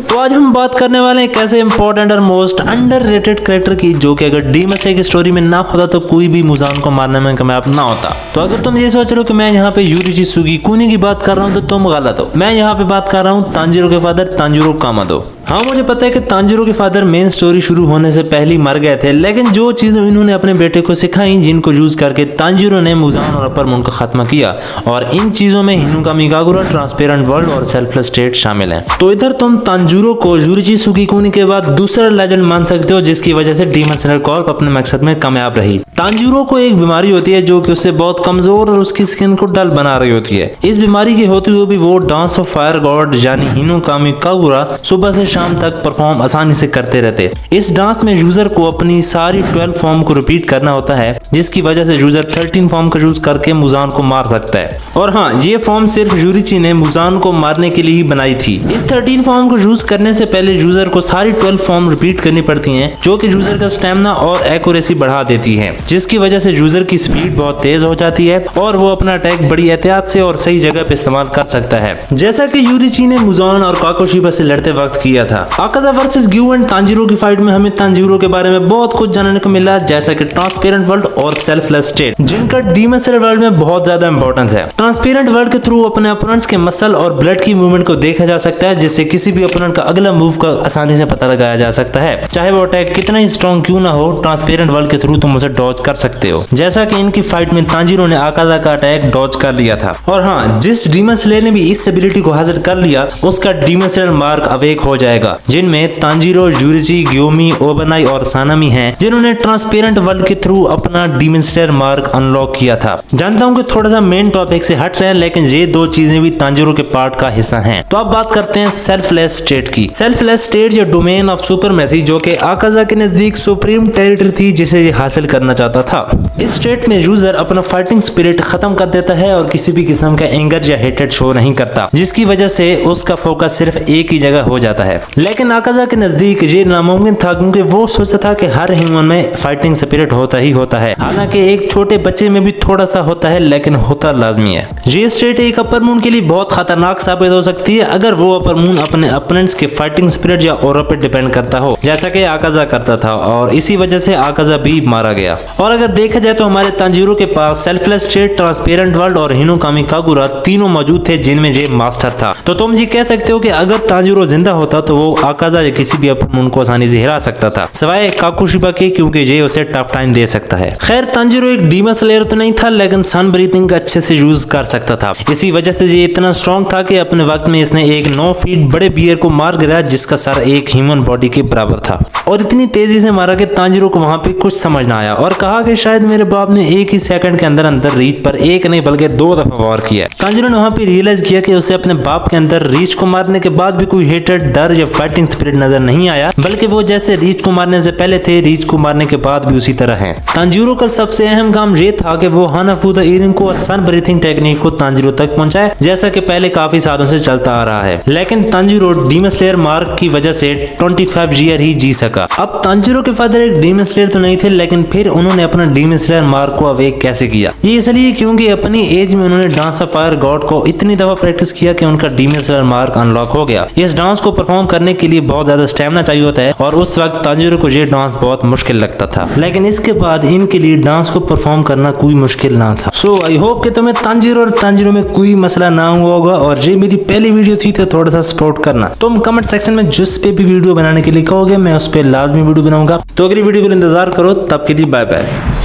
तो आज हम बात करने वाले हैं एक ऐसे इंपॉर्टेंट और मोस्ट अंडररेटेड कैरेक्टर की जो कि अगर डीमन स्लेयर की स्टोरी में ना होता तो कोई भी मुजान को मारने में कामयाब ना होता। तो अगर तुम ये सोच रहे हो कि मैं यहाँ पे यूरिची सुगीकुनी की बात कर रहा हूँ तो तुम गलत हो। मैं यहाँ पे बात कर रहा हूँ तांजीरो के फादर तांजीरो कामादो। हाँ, मुझे पता है कि तांजीरो के फादर मेन स्टोरी शुरू होने से पहले ही मर गए थे, लेकिन जो चीजें इन्होंने अपने बेटे को सिखाई जिनको यूज करके तांजीरो ने मुजान और अपर मून का खात्मा किया, और इन चीजों में हिनुकामी कागुरा, ट्रांसपेरेंट वर्ल्ड और सेल्फलेस स्टेट शामिल हैं। तो इधर तुम तांजीरो को यूरिची सुगीकुनी के बाद दूसरा लेजेंड मान सकते हो जिसकी वजह से डीमन स्लेयर कॉर्प अपने मकसद में कामयाब रही। तांजीरो को एक बीमारी होती है जो कि उसे बहुत कमजोर और उसकी स्किन को डल बना रही होती है। इस बीमारी की होते हुए भी वो डांस ऑफ फायर गॉड यानी हिनुकामी कागुरा सुबह से शाम तक परफॉर्म आसानी से करते रहते। इस डांस में यूजर को अपनी सारी 12 फॉर्म को रिपीट करना होता है, जिसकी वजह से यूजर 13 फॉर्म का यूज करके मुजान को मार सकता है। और हाँ, ये फॉर्म सिर्फ यूरिची ने मुजान को मारने के लिए ही बनाई थी। इस 13 फॉर्म को यूज करने से पहले यूजर को सारी 12 फॉर्म रिपीट करनी पड़ती हैं, जो कि यूजर का स्टेमिना और एक्यूरेसी बढ़ा देती है, जिसकी वजह से यूजर की स्पीड बहुत तेज हो जाती है और वो अपना अटैक बड़ी एहतियात से और सही जगह पे इस्तेमाल कर सकता है, जैसा कि यूरिची ने मुजान और काकोशिबा से लड़ते वक्त किया था। Akaza versus Giyu and Tanjiro की फाइट में हमें तांजीरो के बारे में बहुत कुछ जानने को मिला, जैसा कि ट्रांसपेरेंट वर्ल्ड और सेल्फलेस स्टेट, जिनका डीमन स्लेयर वर्ल्ड में बहुत ज्यादा इंपॉर्टेंस है। ट्रांसपेरेंट वर्ल्ड के थ्रू अपने अपोनेंट्स के मसल और ब्लड की मूवमेंट को देखा जा सकता है, जिससे किसी भी अपोनेंट का अगला मूव का आसानी से पता लगाया जा सकता है, चाहे वो अटैक कितना ही स्ट्रॉन्ग क्यों ना हो। ट्रांसपेरेंट वर्ल्ड के थ्रू तुम उसे डॉज कर सकते हो, जैसा कि इनकी फाइट में तांजीरो ने आकाजा का अटैक डॉज कर लिया था। और हाँ, जिस डीमन स्लेयर ने भी इस एबिलिटी को हासिल कर लिया उसका डीमन स्लेयर मार्क अवेक हो जाएगा, जिनमें तांजीरो, यूरिची, ग्योमी, ओबनाई और सानामी हैं, जिन्होंने ट्रांसपेरेंट वर्ल्ड के थ्रू अपना डीमन स्लेयर मार्क अनलॉक किया था। जानता हूं कि थोड़ा सा मेन टॉपिक से हट रहे हैं, लेकिन ये दो चीजें भी तांजीरो के पार्ट का हिस्सा हैं। तो अब बात करते हैं सेल्फलेस स्टेट की। सेल्फलेस स्टेट या डोमेन ऑफ सुपरमेसी, जो कि आकाजा के नजदीक सुप्रीम टेरिटरी थी जिसे ये हासिल करना चाहता था। इस स्टेट में यूजर अपना फाइटिंग स्पिरिट खत्म कर देता है और किसी भी किस्म का एंगर या हेटेड शो नहीं करता, जिसकी वजह से उसका फोकस सिर्फ एक ही जगह हो जाता है। लेकिन आकाजा के नजदीक ये नामुमकिन था, क्योंकि वो सोचता था कि हर ह्यूमन में फाइटिंग स्पिरिट होता ही होता है। हालांकि एक छोटे बच्चे में भी थोड़ा सा होता है, लेकिन होता लाजमी है। ये स्टेट एक अपर मून के लिए बहुत खतरनाक साबित हो सकती है अगर वो अपर मून अपने अपोनेंट्स के फाइटिंग स्पिरिट या ऑरा पे डिपेंड करता हो, जैसा कि आकाजा करता था, और इसी वजह से आकाजा भी मारा गया। और अगर देखा जाए तो हमारे तांजीरो के पास सेल्फलेस स्टेट, ट्रांसपेरेंट वर्ल्ड और हिनुकामी कागुरा तीनों मौजूद थे, जिनमें ये मास्टर था। तो तुम जी कह सकते हो कि अगर तांजीरो जिंदा होता तो वो आकाजा या किसी भी अपर मून को आसानी से हिरा सकता था, सिवाय काकोशिबा के, क्योंकि ये उसे टफ टाइम दे सकता है। खैर, तांजीरो एक डीमन स्लेयर तो नहीं था, लेकिन सन ब्रीथिंग का अच्छे से यूज कर सकता था। इसी वजह से ये इतना स्ट्रॉन्ग था कि अपने वक्त में इसने एक 9 फीट बड़े बियर को मार गिराया, जिसका सर एक ह्यूमन बॉडी के बराबर था, और इतनी तेजी से मारा कि तांजीरो को वहां पे कुछ समझ ना आया और कहा कि शायद मेरे बाप ने एक ही सेकंड के अंदर अंदर रीच पर एक नहीं बल्कि 2 दफा वार किया। तांजीरो ने वहां पे रियलाइज किया कि उसे अपने बाप के अंदर रीच को मारने के बाद भी कोई हेटेड, डर या फाइटिंग स्पिरिट नजर नहीं आया, बल्कि वो जैसे रीच को मारने से पहले थे, रीच को मारने के बाद भी उसी तरह है। तांजीरो का सबसे अहम काम ये था कि वो हानाफुदा ईरिंग को और सन ब्रीथिंग टेक्निक को तांजीरो तक पहुंचाए, जैसा कि पहले काफी सालों से चलता आ रहा है। लेकिन तांजीरो डीमन स्लेयर मार्क की वजह से 25 ईयर ही जी सका। अब तांजीरो के फादर एक डीमन स्लेयर तो नहीं थे, लेकिन फिर उन्होंने अपना डीमन स्लेयर मार्क को अवेक कैसे किया? ये इसलिए क्योंकि अपनी एज में उन्होंने डांस ऑफ फायर गॉड को इतनी दफा प्रैक्टिस किया कि उनका डीमन स्लेयर मार्क अनलॉक हो गया। इस डांस को परफॉर्म करने के लिए बहुत ज्यादा स्टेमिना चाहिए होता है, और उस वक्त तांजीरो को ये डांस बहुत मुश्किल लगता था, लेकिन इसके बाद इनके लिए डांस को परफॉर्म करना कोई मुश्किल ना था। सो आई होप कि तुम्हें तांजीरो और तांजीरो में कोई मसला ना हुआ होगा, और ये मेरी पहली वीडियो थी तो थोड़ा सा सपोर्ट करना। तुम कमेंट सेक्शन में जिस पे भी वीडियो बनाने के लिए कहोगे मैं उस पर लाजमी वीडियो बनाऊंगा। तो अगली वीडियो के लिए इंतजार करो, तब के लिए बाय बाय।